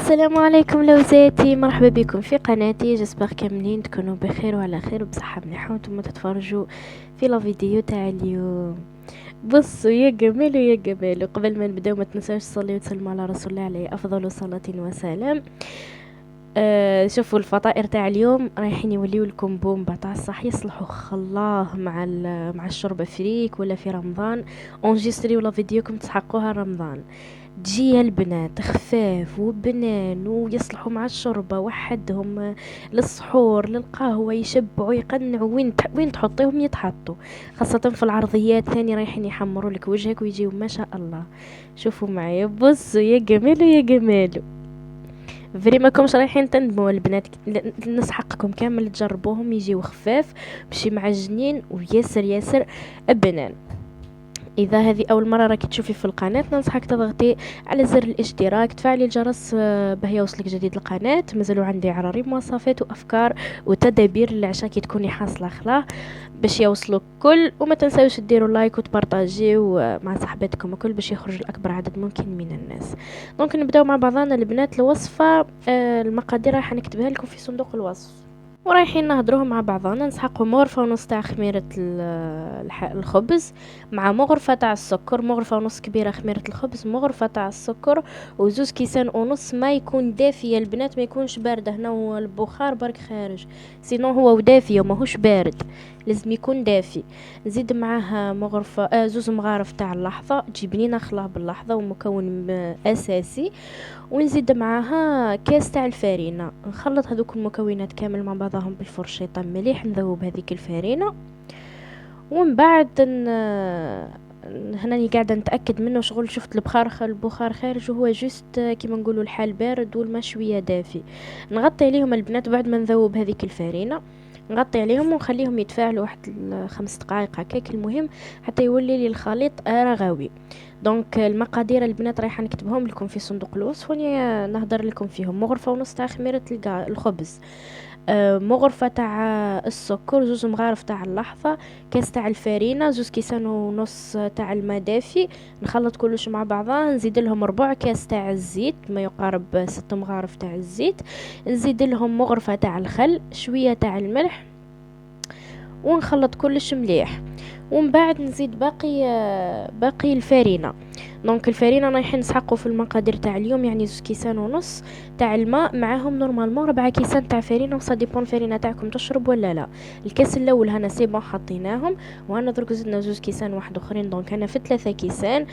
السلام عليكم لوزاتي، مرحبا بكم في قناتي. جسبر كاملين تكونوا بخير وعلى خير وبصحة مليحة وانتم تتفرجوا في لا فيديو تاع اليوم. بصوا يا جمال ويا جمال، قبل ما نبداو ما تنساوش تصليوا وتسلموا على رسول الله عليه افضل صلاة وسلام. شوفوا الفطائر تاع اليوم رايحين يوليو لكم بومبا تاع الصح، يصلحوا خلاه مع الشرب فريك ولا في رمضان. اونجستريو لا فيديوكم تسحقوها رمضان. تجي البنات خفاف وبنان ويصلحوا مع الشوربه وحدهم للسحور للقهوه، يشبعوا يقنعوا، وين تحطيهم يتحطوا، خاصه في العرضيات ثاني رايحين يحمروا لك وجهك ويجيو ما شاء الله. شوفوا معايا، بصوا يا جمال يا جمال، فري ماكمش رايحين تندموا البنات. نسحقكم كامل تجربوهم، يجيو خفاف ماشي معجنين وياسر ياسر بنان. اذا هذه اول مره راكي تشوفي في القناه، ننصحك تضغطي على زر الاشتراك، تفعلي الجرس باه يوصلك جديد القناه. مازالوا عندي عراري مواصفات وافكار وتدابير للعشاء كي تكوني حاصله خلاه باش يوصلوك كل. وما تنساوش ديروا لايك وتبارطاجيو مع صاحباتكم الكل باش يخرج الاكبر عدد ممكن من الناس. دونك نبداو مع بعضنا البنات. الوصفه المقادير راح نكتبها لكم في صندوق الوصف، ورايحين نهضروه مع بعضنا. نسحقوا مغرفة ونص تاع خميرة الخبز، مع مغرفة تاع السكر، مغرفة ونص كبيرة خميرة الخبز، مغرفة تاع السكر، وزوز كيسان ونص ما يكون دافي يا البنات، ما يكونش بارد. هنا هو البخار برك خارج، سينو هو دافي وماهوش بارد، لازم يكون دافي. نزيد معاه مغرفة زوز مغارف تاع اللحظة، تجيبني نخلاه باللحظة ومكون اساسي. ونزيد معاها كاس تاع الفارينه، نخلط هذوك المكونات كامل مع بعضهم بالفرشيطه مليح، نذوب هذيك الفارينه. ومن بعد هنا قاعده نتاكد منه شغل، شفت البخار خارج وهو جست كيما نقولوا الحال بارد والماء شويه دافي. نغطي عليهم البنات بعد ما نذوب هذيك الفارينه، نغطي عليهم ونخليهم يتفاعلوا واحد 5 دقائق هكاك، المهم حتى يولي لي الخليط رغوي. دونك المقادير البنات رايحه نكتبهم لكم في صندوق الوصف وني نهضر لكم فيهم. مغرفه ونص تاع خميره الخبز، مغرفه تاع السكر، زوز مغارف تاع اللحظه، كاس تاع الفارينه، زوز كيسان ونص تاع الماء دافي. نخلط كلش مع بعضها، نزيد لهم ربع كاس تاع الزيت، ما يقارب 6 مغارف تاع الزيت. نزيد لهم مغرفه تاع الخل، شويه تاع الملح، ونخلط كلش مليح. ومن بعد نزيد باقي الفارينه. دونك الفارينه رايحين نسحقوا في المقادير تاع اليوم، يعني 2 كيسان ونص تاع الماء، معاهم نورمالمون 4 كيسان تاع فارينه، وصا ديبون الفارينه تاعكم تشرب ولا لا. الكاس الاول هنا سي بون حطيناهم، وهنا درك زدنا 2 كيسان واحد اخرين، دونك انا في 3 كيسان.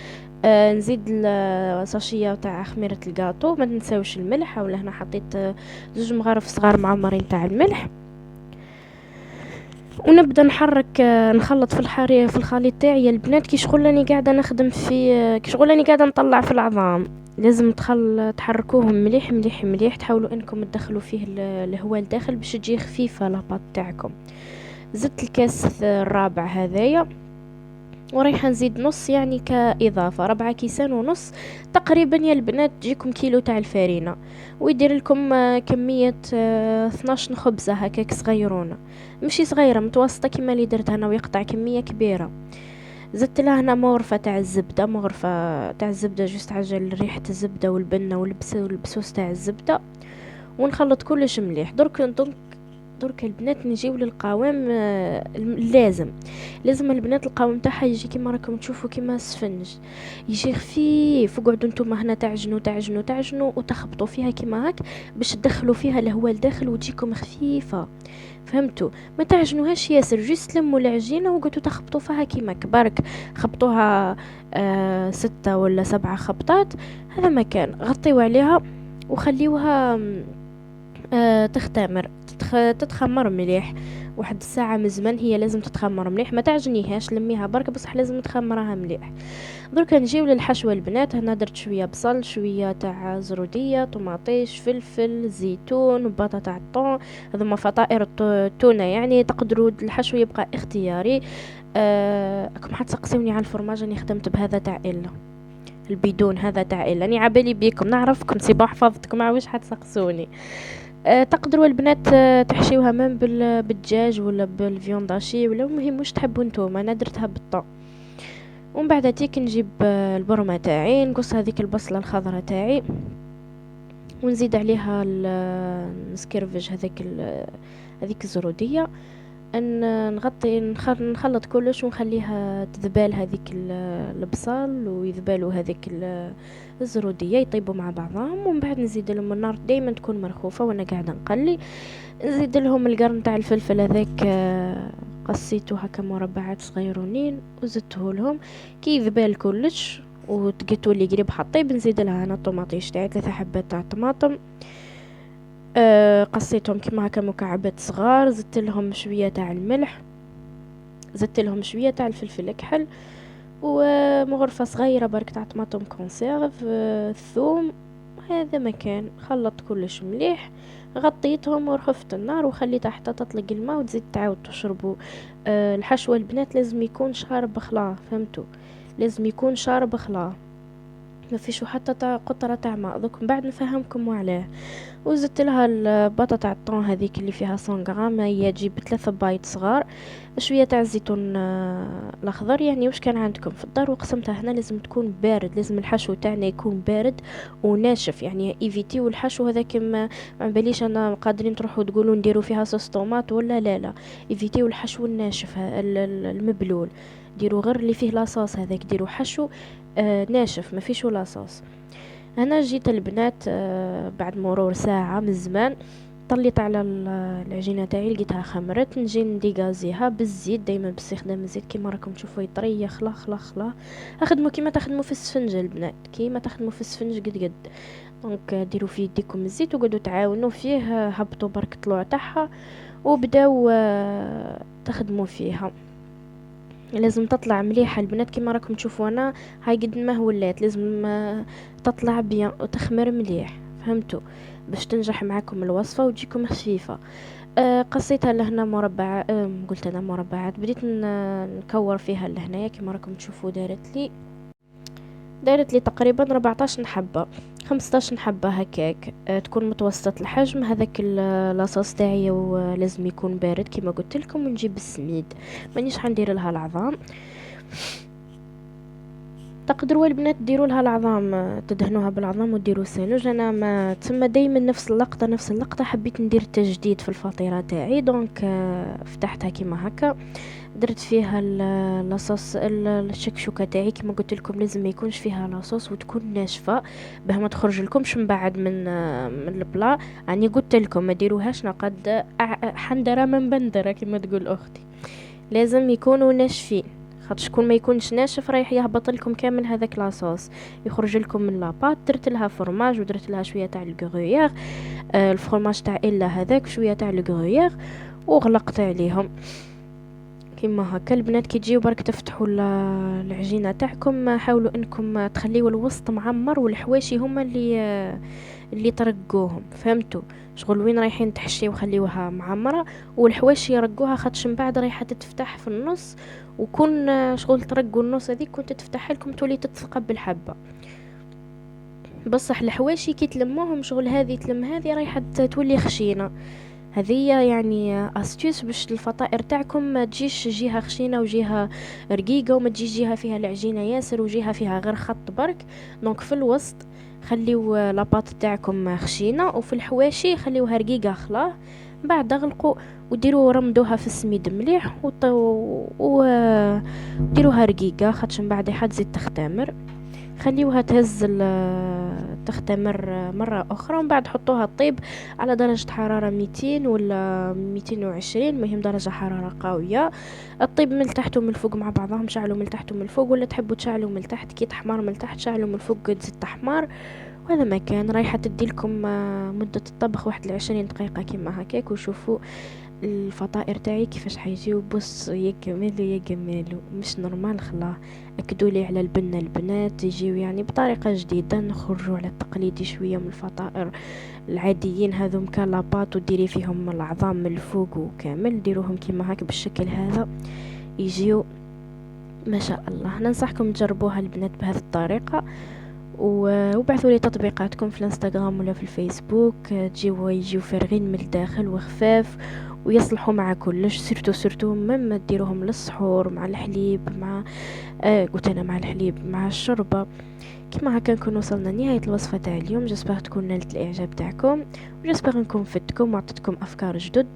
نزيد الساشيه تاع خميره الكاطو، ما تنساوش الملح، ولا هنا حطيت 2 مغارف صغار معمرين تاع الملح. ونبدا نحرك نخلط في الخليط تاعي البنات. كي شغل راني قاعده نخدم في كي شغل راني قاعده نطلع في العظام، لازم تحركوهم مليح مليح مليح، تحاولوا انكم تدخلوا فيه الهواء لداخل باش تجي خفيفه لاباط تاعكم. زدت الكاس الرابع هذايا، ورايحه نزيد نص يعني كاضافه 4 كيسان ونص تقريبا يا البنات، تجيكم كيلو تاع الفارينه. ويدير لكم كميه 12 خبزه هكاك صغيرونه، ماشي صغيره، متوسطه كيما اللي درت انا، ويقطع كميه كبيره. زدت لها هنا مغرفه تاع الزبده، مغرفه تاع الزبده جوست عجل ريحه الزبده والبنه والبسوس تاع الزبده. ونخلط كلش مليح. درك البنات نجيو للقوام لازم البنات القوام تاعها يجي كيما راكم تشوفوا كيما السفنج، يجي خفيف. وقعدوا نتوما هنا تعجنوا تعجنوا تعجنوا وتخبطوا فيها كيما هاك باش تدخلوا فيها الهواء لداخل وتجيكم خفيفه، فهمتوا؟ ما تعجنوهاش ياسر، جيست لموا العجينه وقعدوا تخبطوا فيها كيما كبارك، خبطوها 6 ولا 7 خبطات. هذا مكان غطيوا عليها وخليوها تختمر، تتخمر مليح واحد الساعة من زمان. هي لازم تتخمر مليح، ما تعجنيهاش، لميها برك بصح لازم تخمرها مليح. درك نجيو للحشوة البنات. هنا درت شوية بصل، شوية تاع زرودية، طماطيش، فلفل، زيتون، وبطاطا تاع الطون. هذوما فطائر التونة، يعني تقدروا الحشو يبقى اختياري. راكم حتسقسوني على الفرماج، راني خدمت بهذا تاع إلا البيدون، هذا تاع إلا راني عبالي بيكم نعرفكم سيبا حفظتكم، عاوش حتسقسوني. تقدروا البنات تحشيوها من بالدجاج ولا بالفيونداشي، ولا المهم واش تحبوا نتوما. انا درتها بالطو. ومن بعد تيك نجيب البرمه تاعي، نقص هذيك البصله الخضراء تاعي ونزيد عليها نسكرفج هذيك الزروديه، ان نخلط كلش ونخليها تذبال هذيك البصل ويذبالوا هذيك الزروديه يطيبوا مع بعضهم. ومن بعد نزيد لهم النار دائما تكون مرخوفه وانا قاعده نقلي. نزيد لهم القرن تاع الفلفل هذاك، قصيته هكا مربعات صغيرونين وزدته لهم كي يذبال كلش وتقيتوا لي قريب حطيب. نزيد لها انا طوماطيش تاعي 3 حبات تاع طماطم، قصيتهم كيما هكا مكعبات صغار. زدت لهم شويه تاع الملح، زدت لهم شويه تاع الفلفل الكحل، ومغرفه صغيره برك تاع طماطم كونسيرف، الثوم. هذا مكان خلطت كلش مليح، غطيتهم ورخفت النار وخليتها حتى تطلق الماء وتزيد تعاود تشربوا. الحشوه البنات لازم يكون شارب خلا، فهمتوا؟ لازم يكون شارب خلا، ما فيش حتى تاع قطره تاع ماء. دوك من بعد نفهمكم عليه. وزدت لها البطاطا تاع الطون هذيك اللي فيها 100 غرام، هي تجيب 3 بايت صغار، شويه تاع الزيتون الاخضر، يعني واش كان عندكم في الدار. وقسمتها هنا لازم تكون بارد، لازم الحشو تاعنا يكون بارد وناشف، يعني ايفيتي. والحشو هذاك ما باليش انا قادرين تروحوا تقولوا نديروا فيها صوص طوماط ولا لا، ايفيتي. والحشو الناشف المبلول ديروا غير اللي فيه لاصوص، هذاك ديروا حشو ناشف ما فيش ولا صوص. هنا جيت البنات بعد مرور ساعة من زمان، طليت على العجينة تاعي لقيتها خمرت. نجي نديغازيها بالزيت، دايما باستخدام الزيت كيما راكم تشوفوا يطري خلا خلا خلا. اخدموا كيما تخدموا في السفنج البنات، كيما تخدموا في السفنج قد قد. دونك ديروا في يديكم الزيت وقعدوا تعاونوا فيه، هبطوا برك طلوع تاعها وبداو تخدموا فيها. لازم تطلع مليحه البنات كيما راكم تشوفوا انا هاي قد ما ولات. لازم تطلع بيان وتخمر مليح، فهمتوا؟ باش تنجح معاكم الوصفه وتجيكم خفيفه. قصيتها لهنا مربع، قلت انا مربعات، بديت نكور فيها لهنايا كيما راكم تشوفوا. دارت لي تقريبا 14 حبه 15 حبه هكاك، تكون متوسطه الحجم. هذاك لاصوص تاعي ولازم يكون بارد كيما قلت لكم. ونجيب السميد، مانيش حندير لها العظام. تقدروا البنات ديروا لها العظام، تدهنوها بالعظام وديروا سالوج. انا ما تسمى دائما نفس اللقطه حبيت ندير تجديد في الفطيره تاعي. دونك فتحتها كيما هكا، درت فيها لاصوص الشكشوكه تاعي كيما قلت لكم. لازم ما يكونش فيها لاصوص وتكون ناشفه باه ما تخرج لكمش من بعد من البلا. يعني قلت لكم ما ديروهاش نقد حندره من بندره كيما تقول اختي. لازم يكونوا ناشفين، خاطر شكون ما يكونش ناشف رايح يهبط لكم كامل هذاك لاصوص، يخرج لكم من لاباط. درت لها فرماج ودرت لها شويه تاع الكغويير، الفرماج تاع الا هذاك شويه تاع الكغويير، وغلقت عليهم كيما هكا. البنات كي تجيو برك تفتحوا العجينه تاعكم، حاولوا انكم تخليوا الوسط معمر والحواشي هما اللي ترقوهم، فهمتوا؟ شغل وين رايحين تحشي وخليوها معمره والحواشي يرقوها، خاطش من بعد رايحه تتفتح في النص. وكون شغل ترقوا النص هذيك كنت تفتح لكم تولي تتثقب بالحبه. بصح الحواشي كي تلموهم شغل هذه تلم هذه رايحه تولي خشينه. هذه يعني استيوس باش الفطائر تاعكم ما تجيش جهه خشينه وجهه رقيقه، وما تجيش جهه فيها العجينه ياسر وجهه فيها غير خط برك. دونك في الوسط خليو لاباط تاعكم خشينه، وفي الحواشي خليوها رقيقه خلاه. بعد اغلقوا وديروا رمدوها في السميد مليح وديروها رقيقه، خاطش من بعد حتزيد تختمر. خليوها تختمر مرة أخرى، ومن بعد حطوها طيب على درجة حرارة 200 ولا 220، مهم درجة حرارة قوية. الطيب من تحت ومن الفوق مع بعضهم، شعلوا من تحت ومن الفوق، ولا تحبوا تشعلوا من تحت كي تحمر من تحت شعلوا من الفوق تزيد تحمر. وهذا ما كان رايحة تديلكم مدة الطبخ 21 دقيقة كيما هكاك. وشوفوا الفطائر تاعي كيفاش حيجيو، بص يا جمالو يا جمالو، مش نورمال. خلاه اكدوا لي على البنة البنات يجيو يعني بطريقة جديدة، نخرجوا على التقليدي شوية من الفطائر العاديين هذوم كلاباط وديري فيهم العظام من الفوق وكامل ديروهم كيما هكا بالشكل هذا يجيو ما شاء الله. ننصحكم تجربوها البنات بهذه الطريقة، وبعثوا لي تطبيقاتكم في الانستغرام ولا في الفيسبوك. يجيو فارغين من الداخل وخفاف ويصلحوا مع كلش، سيرتو مما ديروهم للسحور مع الحليب، مع قلت انا مع الحليب مع الشوربه كما هكا نكون وصلنا لنهايه الوصفه تاع اليوم. جسبر تكون نالت الاعجاب تاعكم، وجسبر نكون فدتكم وعطيتكم افكار جدد.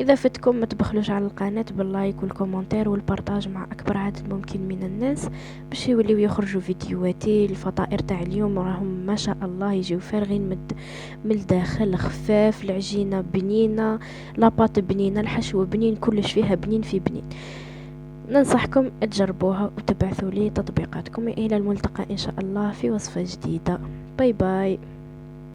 اذا فدتكم ما تبخلوش على القناه باللايك والكومنتير والبارطاج مع اكبر عدد ممكن من الناس، باش يوليو يخرجوا فيديوهاتي. الفطائر تاع اليوم راهم ما شاء الله يجيو فارغين من الداخل، خفاف، العجينه بنينه، لاباط بنينه، الحشو بنين، كلش فيها بنين في بنين. ننصحكم تجربوها وتبعثوا لي تطبيقاتكم. الى الملتقى ان شاء الله في وصفة جديدة. باي باي.